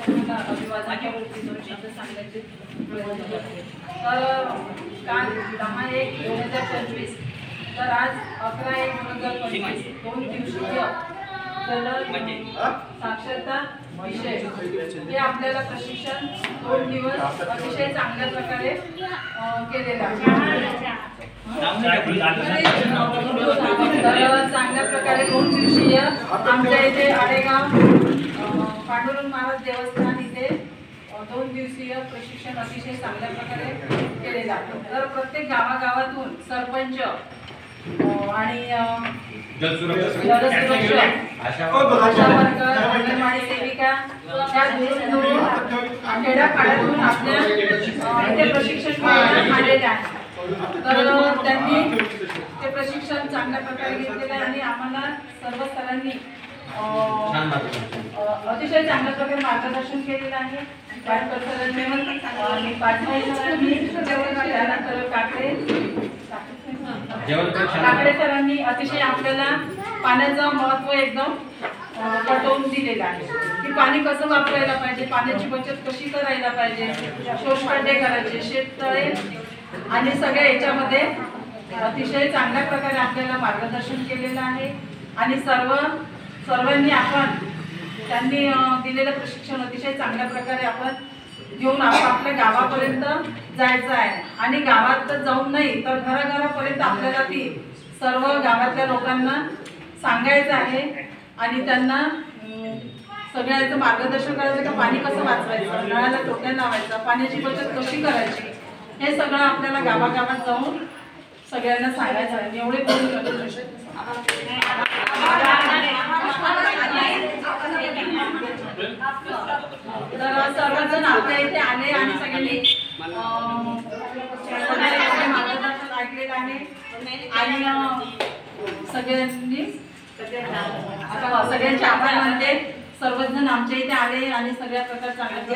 अभिवादनाच्या वरती दोन शब्द सांगायचे प्रयत्न करते। तर काल 10/1/2025 तर आज 11/1/2025 2 दिवसीय साक्षरता विषय हे आपल्याला प्रशिक्षण 2 दिवस अतिशय चांगल्या प्रकारे केलेलं आहे। चांगल्या प्रकारे 2 दिवसीय आमच्या इथे आडेगाव पांडुरंग महाराज देवस्थान इथे 2 दिवसीय प्रशिक्षण अतिशय चांगल्या प्रकारे केलेलं आहे। तर प्रत्येक गावागावातून सरपंच आणि आशा वर्कर अंगणवाडी सेविका या खेड्यापाड्यातून आपल्या इथे प्रशिक्षण आलेले आहे। तर त्यांनी ते प्रशिक्षण चांगल्या प्रकारे घेतलेलं आहे आणि आम्हाला सर्व स्तरांनी अतिशय चांगल्या प्रकारे मार्गदर्शन केलेलं आहे। आणि काकडे सरांनी अतिशय आपल्याला पाण्याचं महत्त्व एकदम पटवून दिलेलं आहे की पाणी कसं वापरायला पाहिजे, पाण्याची बचत कशी करायला पाहिजे, शोषखड्डे करायचे, शेततळे आणि सगळ्या याच्यामध्ये अतिशय चांगल्या प्रकारे आपल्याला मार्गदर्शन केलेलं आहे। आणि सर्वांनी आपण त्यांनी दिलेलं प्रशिक्षण अतिशय चांगल्या प्रकारे आपण घेऊन आपल्या गावापर्यंत जायचं आहे आणि गावात जाऊन नाही तर घराघरापर्यंत आपल्याला ती सर्व गावातल्या लोकांना सांगायचं आहे आणि त्यांना सगळ्याचं मार्गदर्शन करायचं का पाणी कसं वाचवायचं, नळाला टोप्या लावायचं, पाण्याची बचत कशी करायची हे सगळं आपल्याला गावागावात जाऊन सगळ्यांना सांगायचं आहे। एवढे तर सर्वजण आपल्या इथे आले आणि सगळ्यांनी मार्गदर्शन ऐकलेलं आहे आणि सगळ्यांनी सगळ्यांचे आभार मानते। सर्वजण आमच्या इथे आले आणि सगळ्या प्रकारचे